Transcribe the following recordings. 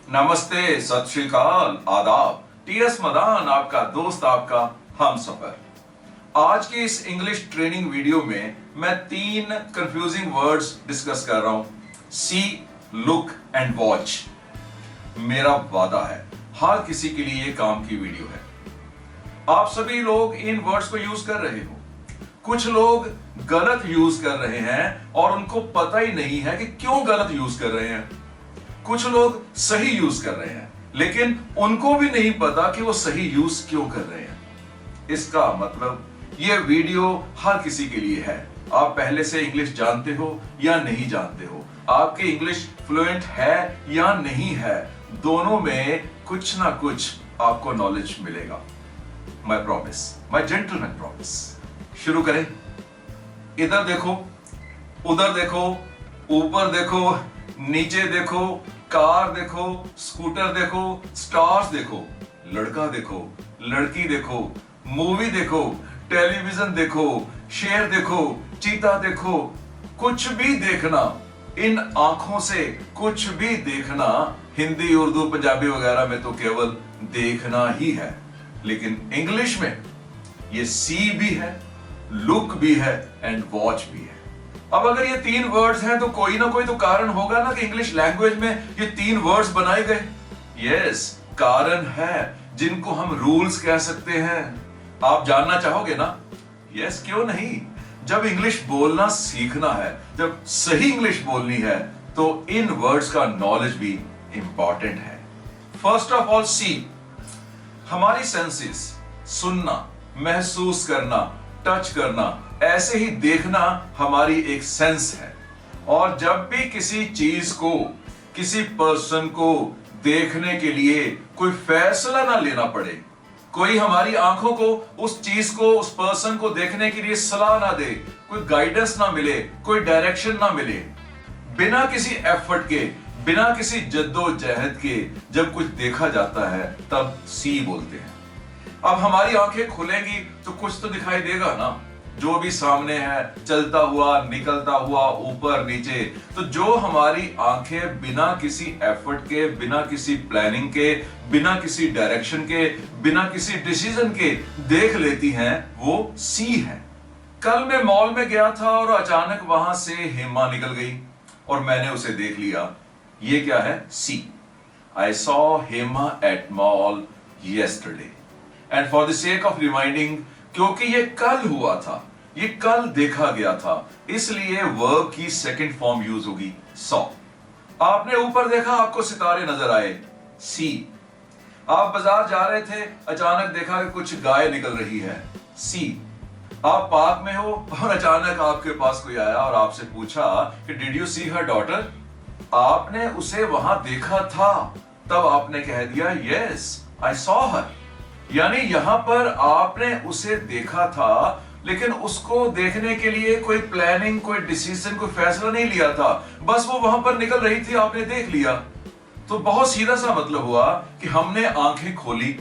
नमस्ते, सत श्री अकाल, आदाब। टीएस मदान आपका दोस्त, आपका हमसफर। आज की इस इंग्लिश ट्रेनिंग वीडियो में मैं 3 कंफ्यूजिंग वर्ड्स डिस्कस कर रहा हूं। सी, लुक एंड वॉच। मेरा वादा है हर किसी के लिए ये काम की वीडियो है। आप सभी लोग इन वर्ड्स को यूज कर रहे हो। कुछ लोग गलत यूज कर रहे हैं और उनको पता ही नहीं है कि क्यों गलत यूज कर रहे हैं। कुछ लोग सही यूज कर रहे हैं लेकिन उनको भी नहीं पता कि वो सही यूज क्यों कर रहे हैं। इसका मतलब ये वीडियो हर किसी के लिए है। आप पहले से इंग्लिश जानते हो या नहीं जानते हो, आपकी इंग्लिश फ्लुएंट है या नहीं है, दोनों में कुछ ना कुछ आपको नॉलेज मिलेगा। My promise, my gentleman promise. शुरू करें। इधर देखो, उधर देखो, ऊपर देखो, नीचे देखो, कार देखो, स्कूटर देखो, स्टार्स देखो, लड़का देखो, लड़की देखो, मूवी देखो, टेलीविजन देखो, शेर देखो, चीता देखो, कुछ भी देखना, इन आंखों से कुछ भी देखना हिंदी, उर्दू, पंजाबी वगैरह में तो केवल देखना ही है। लेकिन इंग्लिश में ये सी भी है, लुक भी है एंड वॉच भी है। अब अगर ये 3 वर्ड्स हैं तो कोई ना कोई तो कारण होगा ना कि इंग्लिश लैंग्वेज में ये 3 वर्ड्स बनाए गए। यस, कारण है जिनको हम रूल्स कह सकते हैं। आप जानना चाहोगे ना? यस, क्यों नहीं। जब इंग्लिश बोलना सीखना है, जब सही इंग्लिश बोलनी है, तो इन वर्ड्स का नॉलेज भी इंपॉर्टेंट है। फर्स्ट ऑफ ऑल, सी। हमारी सेंसेस, सुनना, महसूस करना, टच करना, ऐसे ही देखना हमारी एक सेंस है। और जब भी किसी चीज को, किसी पर्सन को देखने के लिए कोई फैसला ना लेना पड़े, कोई हमारी आंखों को उस चीज को, उस पर्सन को देखने के लिए सलाह ना दे, कोई गाइडेंस ना मिले, कोई डायरेक्शन ना मिले, बिना किसी एफर्ट के, बिना किसी जद्दोजहद के जब कुछ देखा जाता है तब सी बोलते हैं। अब हमारी आंखें खुलेंगी तो कुछ तो दिखाई देगा ना, जो भी सामने है, चलता हुआ, निकलता हुआ, ऊपर नीचे। तो जो हमारी आंखें बिना किसी एफर्ट के, बिना किसी प्लानिंग के, बिना किसी डायरेक्शन के, बिना किसी डिसीजन के देख लेती हैं, वो सी है। कल मैं मॉल में गया था और अचानक वहां से हेमा निकल गई और मैंने उसे देख लिया। ये क्या है? See. I saw Hema at mall yesterday. And for the sake of reminding, क्योंकि ये कल हुआ था, ये कल देखा गया था, इसलिए वर्ब की सेकंड फॉर्म यूज होगी सॉ। आपने ऊपर देखा, आपको सितारे नजर आए, सी। आप बाजार जा रहे थे, अचानक देखा कि कुछ गाय निकल रही है, सी। आप पार्क में हो और अचानक आपके पास कोई आया और आपसे पूछा कि did you see her daughter. आपने उसे वहां देखा था, तब आपने कह दिया यस आई सॉ हर। यानी यहां पर आपने उसे देखा था लेकिन उसको देखने के लिए कोई प्लानिंग, कोई डिसीजन, कोई फैसला नहीं लिया था, बस वो वहां पर निकल रही थी, आपने देख लिया। तो बहुत सीधा सा मतलब हुआ कि हमने आंखें खोली,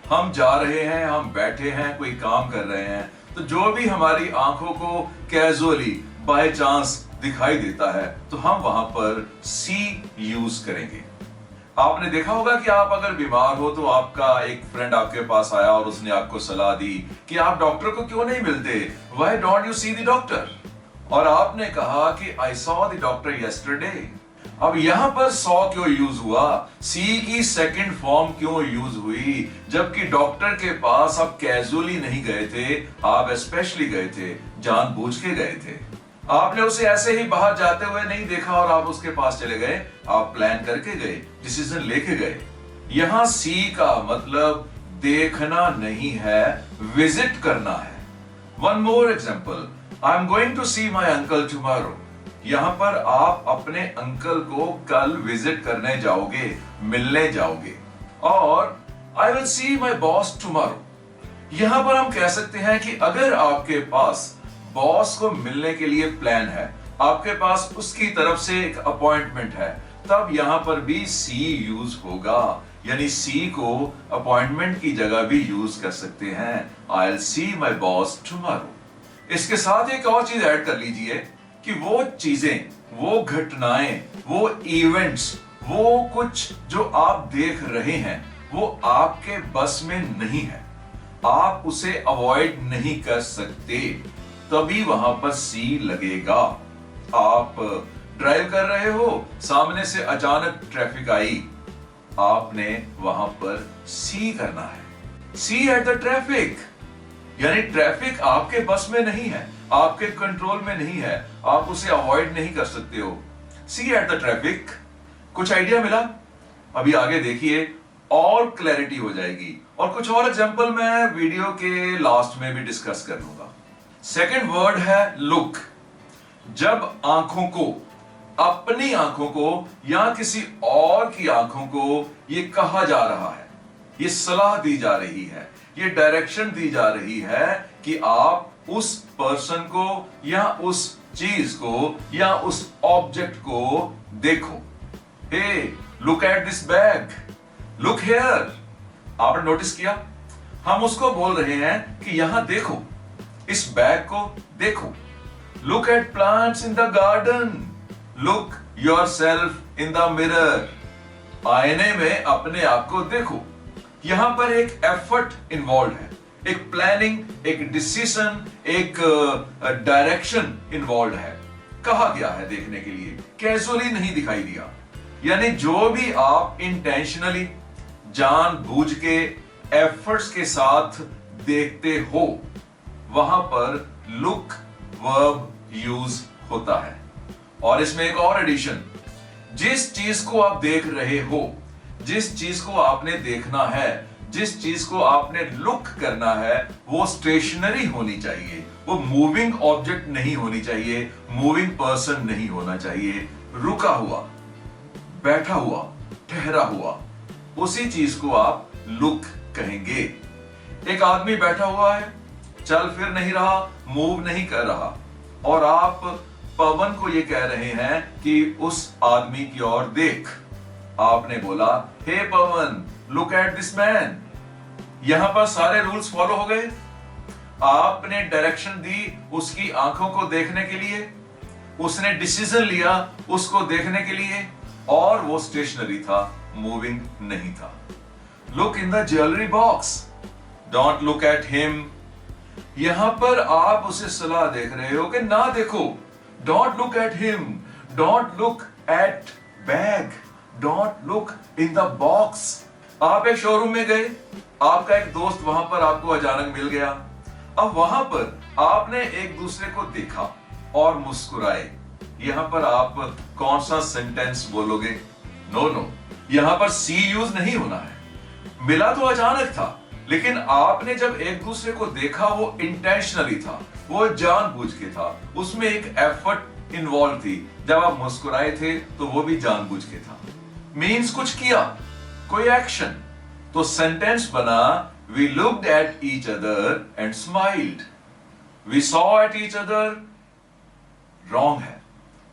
हम जा रहे हैं, हम बैठे हैं, कोई काम कर रहे हैं, तो जो भी हमारी आंखों को कैजुअली, बाय चांस दिखाई देता है तो हम वहां पर सी यूज करेंगे। आपने देखा होगा कि आप अगर बीमार हो तो आपका एक फ्रेंड आपके पास आया और उसने आपको सलाह दी कि आप डॉक्टर को क्यों नहीं मिलते, why don't you see the doctor. और आपने कहा कि आई सॉ द डॉक्टर यस्टरडे। अब यहां पर सॉ क्यों यूज हुआ, सी की सेकंड फॉर्म क्यों यूज हुई, जबकि डॉक्टर के पास आप कैजुअली नहीं गए थे, आप स्पेशली गए थे, जानबूझ के गए थे। आपने उसे ऐसे ही बाहर जाते हुए नहीं देखा और आप उसके पास चले गए, आप प्लान करके गए, डिसीजन लेके गए। यहां सी का मतलब देखना नहीं है, विजिट करना है। One more example, I am going to see my uncle tomorrow. यहां पर आप अपने अंकल को कल विजिट करने जाओगे, मिलने जाओगे। और I will see my boss tomorrow. यहां पर हम कह सकते हैं कि अगर आपके पास बॉस को मिलने के लिए प्लान है, आपके पास उसकी तरफ से एक अपॉइंटमेंट है, तब यहां पर भी सी यूज होगा। यानी सी को अपॉइंटमेंट की जगह भी यूज कर सकते हैं, I will see my boss tomorrow. इसके साथ एक और चीज ऐड कर लीजिए कि वो चीजें, वो घटनाएं, वो इवेंट्स, वो कुछ जो आप देख रहे हैं वो आपके बस में नहीं है, आप उसे अवॉइड नहीं कर सकते, तभी वहां पर सी लगेगा। आप ड्राइव कर रहे हो, सामने से अचानक ट्रैफिक आई, आपने वहां पर सी करना है, सी एट द ट्रैफिक। यानी ट्रैफिक आपके बस में नहीं है, आपके कंट्रोल में नहीं है, आप उसे अवॉइड नहीं कर सकते हो। सी एट द ट्रैफिक। कुछ आइडिया मिला? अभी आगे देखिए और क्लैरिटी हो जाएगी, और कुछ और एग्जांपल मैं वीडियो के लास्ट में भी डिस्कस कर लूंगा। सेकंड वर्ड है लुक। जब आंखों को, अपनी आंखों को या किसी और की आंखों को ये कहा जा रहा है, ये सलाह दी जा रही है, ये डायरेक्शन दी जा रही है कि आप उस पर्सन को या उस चीज को या उस ऑब्जेक्ट को देखो। Hey, look at this bag, look here. आपने नोटिस किया, हम उसको बोल रहे हैं कि यहां देखो, इस बैग को देखो। Look at plants in the garden, look yourself in the mirror. आईने में अपने आप को देखो। यहां पर एक एफर्ट इन्वॉल्व है, एक प्लानिंग, एक डिसीजन, एक डायरेक्शन इन्वॉल्व है। कहा गया है देखने के लिए, कैजुअली नहीं दिखाई दिया। यानी जो भी आप इंटेंशनली, जानबूझ के, एफर्ट्स के साथ देखते हो, वहां पर लुक वर्ब यूज होता है। और इसमें एक और एडिशन, जिस चीज को आप देख रहे हो, जिस चीज को आपने देखना है, जिस चीज को आपने लुक करना है, वो स्टेशनरी होनी चाहिए, वो मूविंग ऑब्जेक्ट नहीं होनी चाहिए, मूविंग पर्सन नहीं होना चाहिए। रुका हुआ, बैठा हुआ, ठहरा हुआ, उसी चीज को आप लुक कहेंगे। एक आदमी बैठा हुआ है, चल फिर नहीं रहा, मूव नहीं कर रहा, और आप पवन को ये कह रहे हैं कि उस आदमी की ओर देख। आपने बोला, हे पवन, लुक एट दिस मैन। यहां पर सारे रूल्स फॉलो हो गए। आपने डायरेक्शन दी उसकी आंखों को देखने के लिए, उसने डिसीजन लिया उसको देखने के लिए, और वो स्टेशनरी था, मूविंग नहीं था। Look in the jewellery box, don't look at him. यहां पर आप उसे सलाह देख रहे हो कि ना देखो, don't look at him, don't look at bag, don't look in the box. आप एक शोरूम में गए, आपका एक दोस्त वहां पर आपको अचानक मिल गया। अब वहां पर आपने एक दूसरे को देखा और मुस्कुराए। यहां पर आप कौन सा सेंटेंस बोलोगे? नो, यहां पर सी यूज नहीं होना है। मिला तो अचानक था, लेकिन आपने जब एक दूसरे को देखा वो इंटेंशनली था, वो जानबूझ के था, उसमें एक एफर्ट इन्वॉल्व थी। जब आप मुस्कुराए थे तो वो भी जानबूझ के था। मीन्स कुछ किया, कोई एक्शन। तो सेंटेंस बना, we looked at each other and smiled. We saw at each other, wrong है।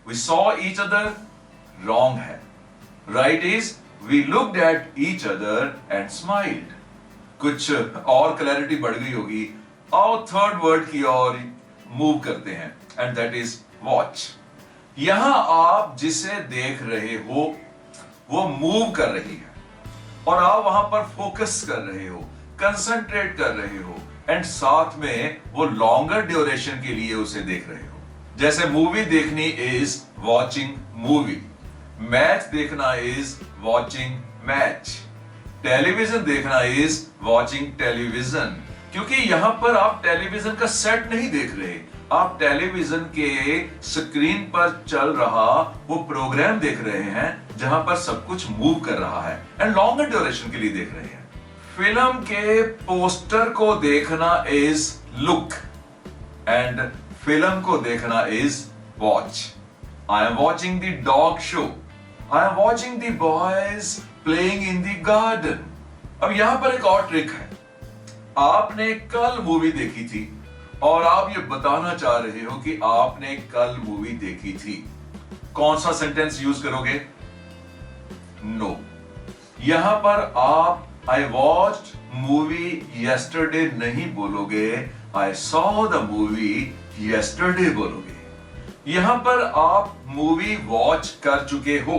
We saw each other, wrong है। Right is we looked at each other and smiled. कुछ और क्लैरिटी बढ़ गई होगी। आओ थर्ड वर्ड की ओर मूव करते हैं, एंड दैट इज वॉच। यहां आप जिसे देख रहे हो वो मूव कर रही है, और आप वहां पर फोकस कर रहे हो, कंसंट्रेट कर रहे हो, एंड साथ में वो लॉन्गर ड्यूरेशन के लिए उसे देख रहे हो। जैसे मूवी देखनी इज वॉचिंग मूवी, मैच देखना इज वॉचिंग मैच, टेलीविजन देखना इज वॉचिंग टेलीविजन। क्योंकि यहां पर आप टेलीविजन का सेट नहीं देख रहे, आप टेलीविजन के स्क्रीन पर चल रहा वो प्रोग्राम देख रहे हैं जहां पर सब कुछ मूव कर रहा है, एंड लॉन्गर ड्यूरेशन के लिए देख रहे हैं। फिल्म के पोस्टर को देखना इज लुक, एंड फिल्म को देखना is watch. I am watching the dog show, I am watching the boys playing in the garden. अब यहां पर एक और ट्रिक है। आपने कल मूवी देखी थी और आप ये बताना चाह रहे हो कि आपने कल मूवी देखी थी। कौन सा सेंटेंस यूज करोगे? नो। यहां पर आप आई वॉच्ड मूवी यस्टरडे नहीं बोलोगे, आई सॉ द मूवी यस्टरडे बोलोगे। यहां पर आप मूवी वॉच कर चुके हो,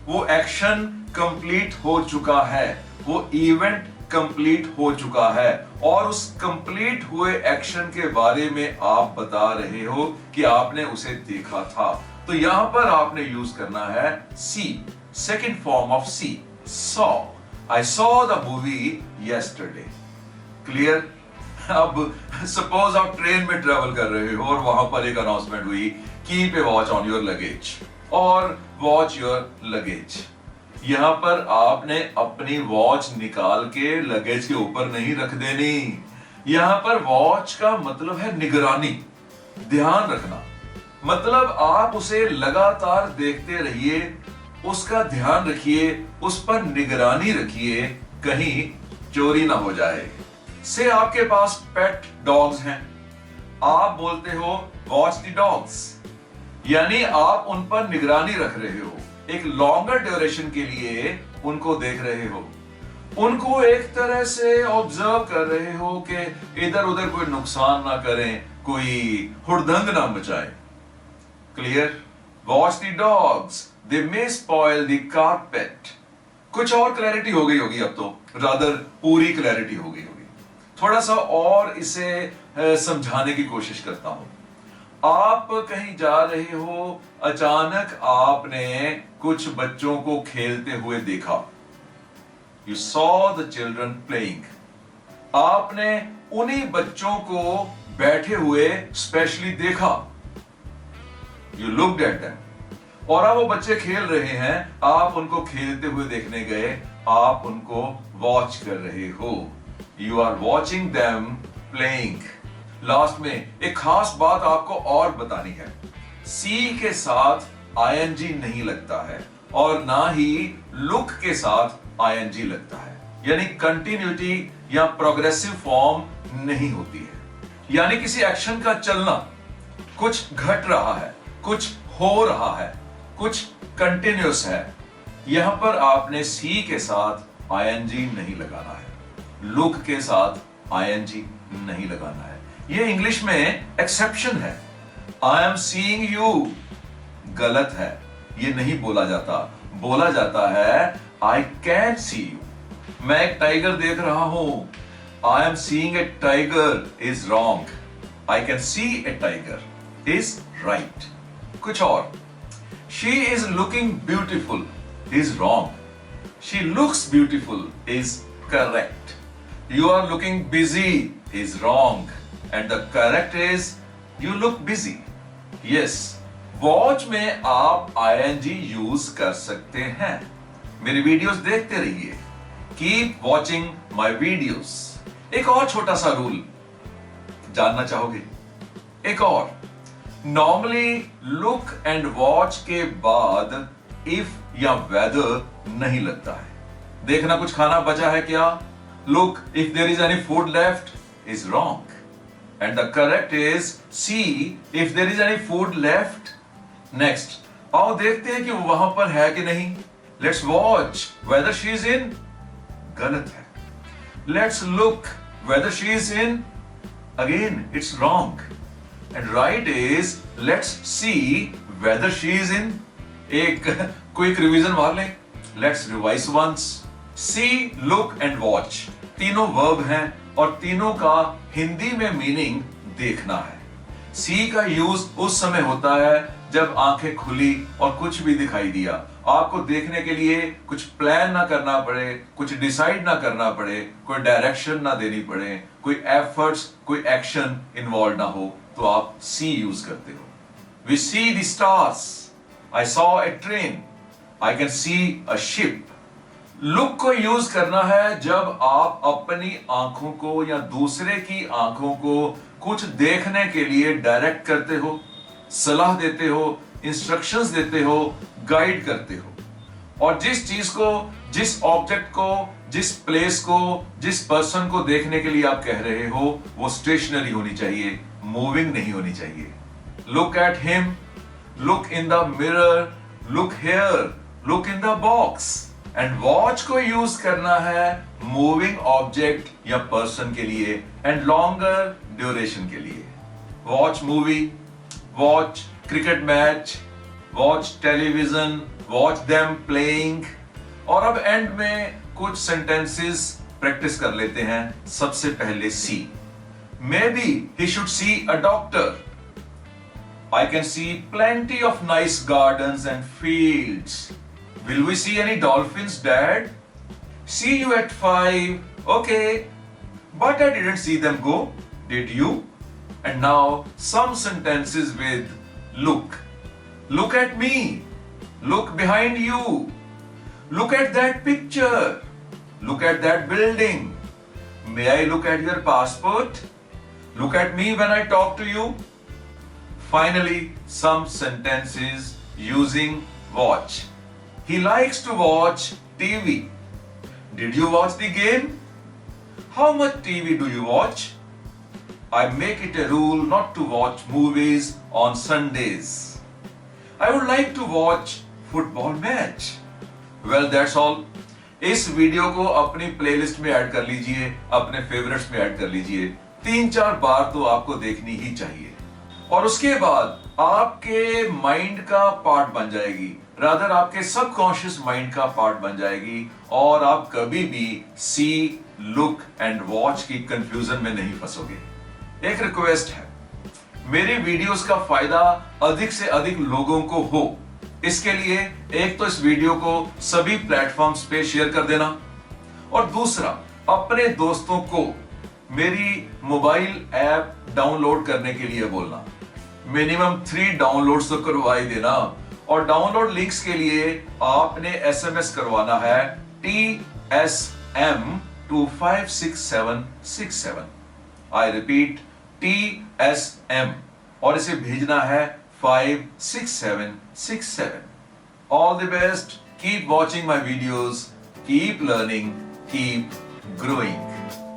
वो एक्शन कंप्लीट हो चुका है, वो इवेंट कंप्लीट हो चुका है और उस कंप्लीट हुए एक्शन के बारे में आप बता रहे हो कि आपने उसे देखा था। तो यहां पर आपने यूज करना है see, second form of see, saw. I saw the movie yesterday. Clear? अब सपोज आप ट्रेन में ट्रेवल कर रहे हो और वहां पर एक अनाउंसमेंट हुई, keep a watch on your luggage और वॉच योर लगेज। यहां पर आपने अपनी वॉच निकाल के लगेज के ऊपर नहीं रख देनी। यहां पर वॉच का मतलब है निगरानी, ध्यान रखना। मतलब आप उसे लगातार देखते रहिए, उसका ध्यान रखिए, उस पर निगरानी रखिए, कहीं चोरी ना हो जाए। से आपके पास पेट डॉग्स हैं, आप बोलते हो वॉच द डॉग्स, यानी आप उन पर निगरानी रख रहे हो, एक लॉन्गर ड्यूरेशन के लिए उनको देख रहे हो, उनको एक तरह से ऑब्जर्व कर रहे हो कि इधर उधर कोई नुकसान ना करें, कोई हुड़दंग ना मचाए। Clear? Watch the dogs, they may spoil the carpet. कुछ और क्लैरिटी हो गई होगी, अब तो रादर पूरी क्लैरिटी हो गई होगी। थोड़ा सा और इसे समझाने की कोशिश करता हूं। आप कहीं जा रहे हो, अचानक आपने कुछ बच्चों को खेलते हुए देखा। You saw the children playing. आपने उन्हीं बच्चों को बैठे हुए स्पेशली देखा। You looked at them. और अब वो बच्चे खेल रहे हैं, आप उनको खेलते हुए देखने गए, आप उनको वॉच कर रहे हो। You are watching them playing. Last में एक खास बात आपको और बतानी है। सी के साथ आईएनजी नहीं लगता है और ना ही लुक के साथ आईएनजी लगता है, यानी कंटिन्यूटी या प्रोग्रेसिव फॉर्म नहीं होती है। यानी किसी एक्शन का चलना, कुछ घट रहा है, कुछ हो रहा है, कुछ कंटिन्यूस है, यहां पर आपने सी के साथ आईएनजी नहीं लगाना है, लुक के साथ आईएनजी नहीं लगाना है। ये इंग्लिश में एक्सेप्शन है। आई एम सीइंग यू गलत है, ये नहीं बोला जाता। बोला जाता है आई कैन सी यू। मैं एक टाइगर देख रहा हूं, I am seeing a tiger is wrong, I can C A tiger is right. कुछ और, she is looking beautiful is wrong, she looks beautiful is correct, you are looking busy is wrong and the correct is you look busy. Yes, watch में आप ing use कर सकते हैं। मेरी videos देखते रहिए, keep watching my videos। एक और छोटा सा रूल जानना चाहोगे? एक और, नॉर्मली लुक एंड वॉच के बाद इफ या वेदर नहीं लगता है। देखना कुछ खाना बचा है क्या? Look, if there is any food left is wrong. And the correct is see if there is any food left. Next, आओ देखते हैं कि वो वहां पर है कि नहीं। Let's watch whether she is in. गलत है। Let's look whether she is in. Again, it's wrong. And right is let's see whether she is in. एक क्विक रिवीजन मार लें। Let's revise once. See, look and watch तीनों verb हैं और तीनों का हिंदी में मीनिंग देखना है। सी का यूज उस समय होता है जब आंखें खुली और कुछ भी दिखाई दिया, आपको देखने के लिए कुछ प्लान ना करना पड़े, कुछ डिसाइड ना करना पड़े, कोई डायरेक्शन ना देनी पड़े, कोई एफर्ट्स, कोई एक्शन इन्वॉल्व ना हो, तो आप सी यूज करते हो। We see the stars, I saw a train, I can see a ship. Look को यूज करना है जब आप अपनी आंखों को या दूसरे की आंखों को कुछ देखने के लिए डायरेक्ट करते हो, सलाह देते हो, इंस्ट्रक्शंस देते हो, गाइड करते हो। और जिस चीज को, जिस ऑब्जेक्ट को, जिस प्लेस को, जिस पर्सन को देखने के लिए आप कह रहे हो, वो स्टेशनरी होनी चाहिए, मूविंग नहीं होनी चाहिए। Look at him, look in the mirror, look here, look in the box. And watch को यूज करना है मूविंग ऑब्जेक्ट या पर्सन के लिए एंड लॉन्गर ड्यूरेशन के लिए। Watch movie, watch cricket match, watch television, watch them playing. और अब एंड में कुछ sentences प्रैक्टिस कर लेते हैं. सबसे पहले see. Maybe he should see a doctor. I can see plenty of nice gardens and fields. Will we see any dolphins, Dad? See you at 5. Okay. But I didn't see them go. Did you? And now some sentences with look. Look at me. Look behind you. Look at that picture. Look at that building. May I look at your passport? Look at me when I talk to you. Finally, some sentences using watch. He likes to watch TV. Did you watch the game? How much TV do you watch? I make it a rule not to watch movies on Sundays. I would like to watch football match. Well, that's all. इस video को अपनी playlist में add कर लीजिए, अपने favourites में add कर लीजिए. 3-4 बार तो आपको देखनी ही चाहिए और उसके बाद आपके माइंड का पार्ट बन जाएगी, रादर आपके सबकॉन्शियस माइंड का पार्ट बन जाएगी और आप कभी भी सी, लुक एंड वॉच की कंफ्यूजन में नहीं फंसोगे. एक रिक्वेस्ट है, मेरी वीडियोस का फायदा अधिक से अधिक लोगों को हो, इसके लिए एक तो इस वीडियो को सभी प्लेटफॉर्म्स पे शेयर कर देना और दूसरा अपने दोस्तों को मेरी मोबाइल ऐप डाउनलोड करने के लिए बोलना. मिनिमम 3 डाउनलोड्स तो करवा ही देना और डाउनलोड लिंक्स के लिए आपने एसएमएस करवाना है TSM to 56767. I repeat TSM और इसे भेजना है 56767. All the best. Keep watching my videos. Keep learning. Keep growing.